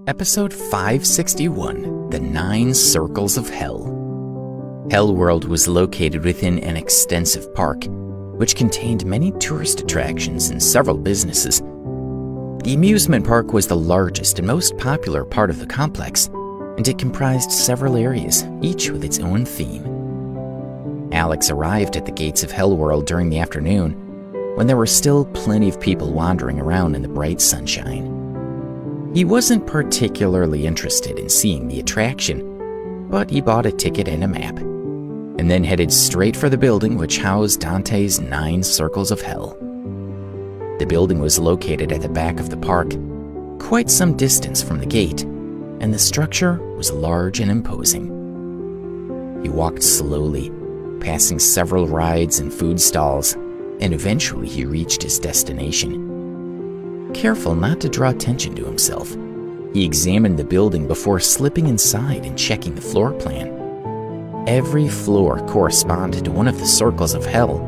Episode 561, The 9 Circles of Hell. Hell World was located within an extensive park, which contained many tourist attractions and several businesses. The amusement park was the largest and most popular part of the complex, and it comprised several areas, each with its own theme. Alex arrived at the gates of Hell World during the afternoon, when there were still plenty of people wandering around in the bright sunshine. He wasn't particularly interested in seeing the attraction, but he bought a ticket and a map, and then headed straight for the building which housed Dante's 9 Circles of Hell. The building was located at the back of the park, quite some distance from the gate, and the structure was large and imposing. He walked slowly, passing several rides and food stalls, and eventually he reached his destination. Careful not to draw attention to himself, he examined the building before slipping inside and checking the floor plan. Every floor corresponded to one of the circles of hell,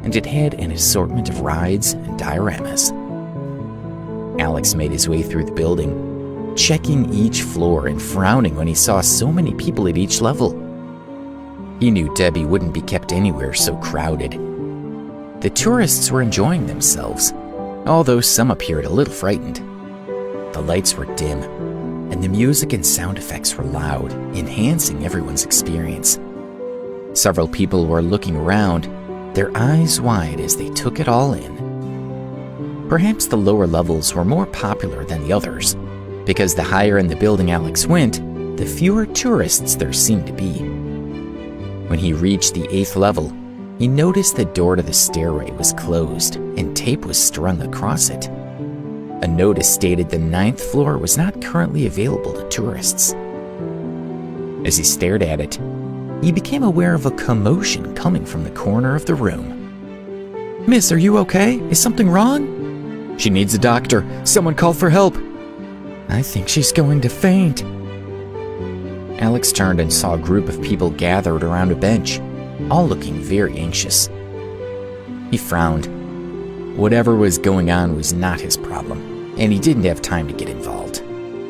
and it had an assortment of rides and dioramas. Alex made his way through the building, checking each floor and frowning when he saw so many people at each level. He knew Debbie wouldn't be kept anywhere so crowded. The tourists were enjoying themselves, although some appeared a little frightened. The lights were dim, and the music and sound effects were loud, enhancing everyone's experience. Several people were looking around, their eyes wide as they took it all in. Perhaps the lower levels were more popular than the others, because the higher in the building Alex went, the fewer tourists there seemed to be. When he reached the 8th level, he noticed the door to the stairway was closed and tape was strung across it. A notice stated the 9th floor was not currently available to tourists. As he stared at it, he became aware of a commotion coming from the corner of the room. "Miss, are you okay? Is something wrong?" "She needs a doctor. Someone call for help." "I think she's going to faint." Alex turned and saw a group of people gathered around a bench, all looking very anxious. He frowned. Whatever was going on was not his problem, and he didn't have time to get involved.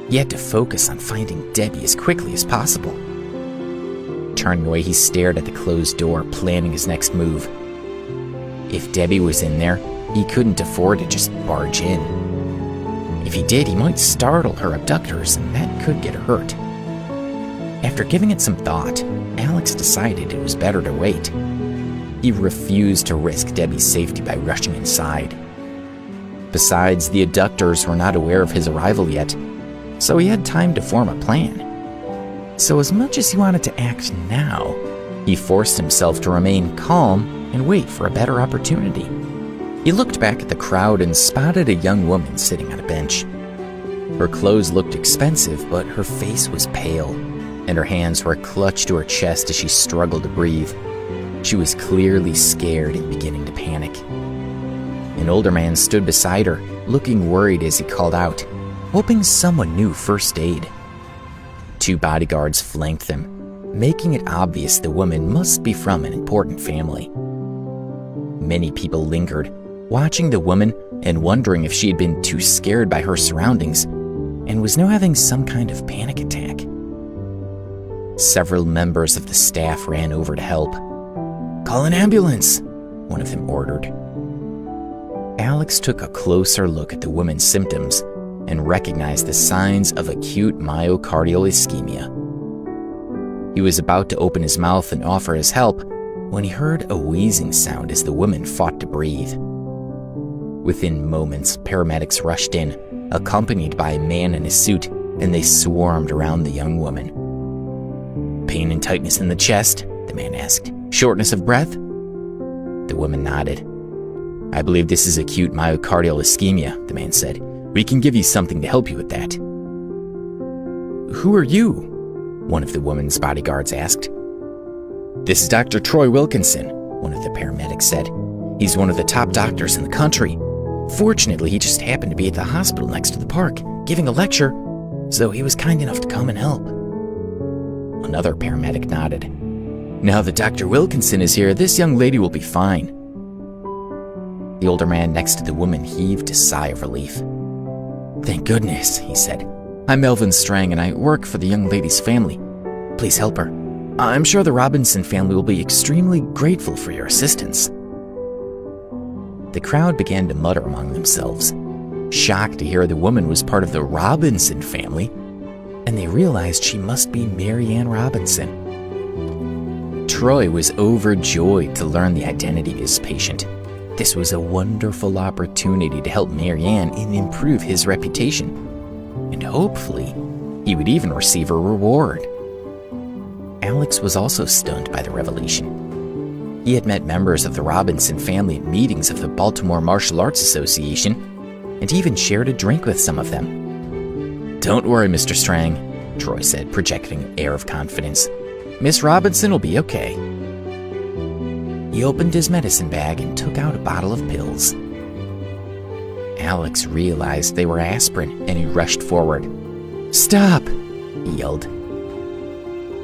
He had to focus on finding Debbie as quickly as possible. Turning away, he stared at the closed door, planning his next move. If Debbie was in there, he couldn't afford to just barge in. If he did, he might startle her abductors, and that could get her hurt. After giving it some thought, Alex decided it was better to wait. He refused to risk Debbie's safety by rushing inside. Besides, the abductors were not aware of his arrival yet, so he had time to form a plan. So as much as he wanted to act now, he forced himself to remain calm and wait for a better opportunity. He looked back at the crowd and spotted a young woman sitting on a bench. Her clothes looked expensive, but her face was pale, and her hands were clutched to her chest as she struggled to breathe. She was clearly scared and beginning to panic. An older man stood beside her, looking worried as he called out, hoping someone knew first aid. 2 bodyguards flanked them, making it obvious the woman must be from an important family. Many people lingered, watching the woman and wondering if she had been too scared by her surroundings and was now having some kind of panic attack. Several members of the staff ran over to help. "Call an ambulance," one of them ordered. Alex took a closer look at the woman's symptoms and recognized the signs of acute myocardial ischemia. He was about to open his mouth and offer his help when he heard a wheezing sound as the woman fought to breathe. Within moments, paramedics rushed in, accompanied by a man in a suit, and they swarmed around the young woman. "Pain and tightness in the chest?" the man asked. "Shortness of breath?" The woman nodded. "I believe this is acute myocardial ischemia," the man said. "We can give you something to help you with that." "Who are you?" one of the woman's bodyguards asked. "This is Dr. Troy Wilkinson," one of the paramedics said. "He's one of the top doctors in the country. Fortunately, he just happened to be at the hospital next to the park, giving a lecture, so he was kind enough to come and help." Another paramedic nodded. "Now that Dr. Wilkinson is here, this young lady will be fine." The older man next to the woman heaved a sigh of relief. "Thank goodness," he said. I'm Melvin Strang and I work for the young lady's family. Please help her. I'm sure the Robinson family will be extremely grateful for your assistance." The crowd began to mutter among themselves, shocked to hear the woman was part of the Robinson family, and they realized she must be Mary Ann Robinson. Troy was overjoyed to learn the identity of his patient. This was a wonderful opportunity to help Mary Ann and improve his reputation, and hopefully, he would even receive a reward. Alex was also stunned by the revelation. He had met members of the Robinson family at meetings of the Baltimore Martial Arts Association, and even shared a drink with some of them. "Don't worry, Mr. Strang," Troy said, projecting an air of confidence. "Miss Robinson will be okay." He opened his medicine bag and took out a bottle of pills. Alex realized they were aspirin, and he rushed forward. "Stop!" he yelled.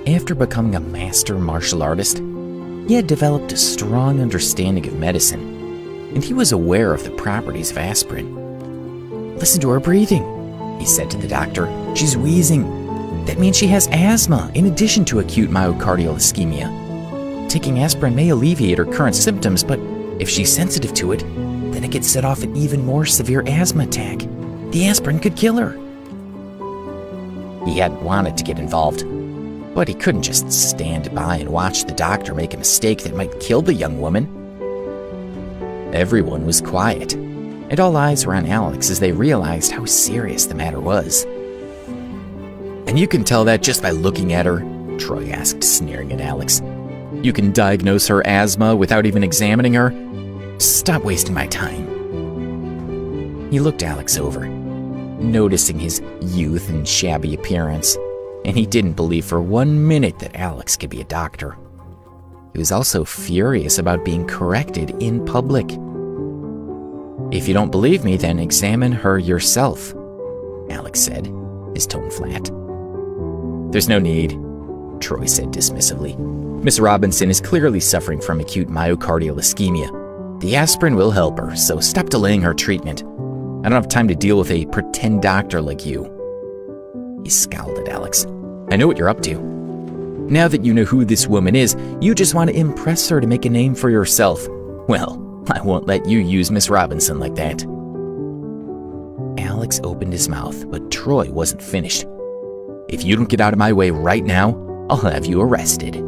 After becoming a master martial artist, he had developed a strong understanding of medicine, and he was aware of the properties of aspirin. "Listen to her breathing," he said to the doctor. "She's wheezing. That means she has asthma in addition to acute myocardial ischemia. Taking aspirin may alleviate her current symptoms, but if she's sensitive to it, then it could set off an even more severe asthma attack. The aspirin could kill her." He hadn't wanted to get involved, but he couldn't just stand by and watch the doctor make a mistake that might kill the young woman. Everyone was quiet, and all eyes were on Alex as they realized how serious the matter was. "And you can tell that just by looking at her?" Troy asked, sneering at Alex. "You can diagnose her asthma without even examining her? Stop wasting my time." He looked Alex over, noticing his youth and shabby appearance, and he didn't believe for 1 minute that Alex could be a doctor. He was also furious about being corrected in public. "If you don't believe me, then examine her yourself," Alex said, his tone flat. "There's no need," Troy said dismissively. "Miss Robinson is clearly suffering from acute myocardial ischemia. The aspirin will help her, so stop delaying her treatment. I don't have time to deal with a pretend doctor like you." He scowled at Alex. "I know what you're up to. Now that you know who this woman is, you just want to impress her to make a name for yourself. Well, I won't let you use Miss Robinson like that." Alex opened his mouth, but Troy wasn't finished. "If you don't get out of my way right now, I'll have you arrested."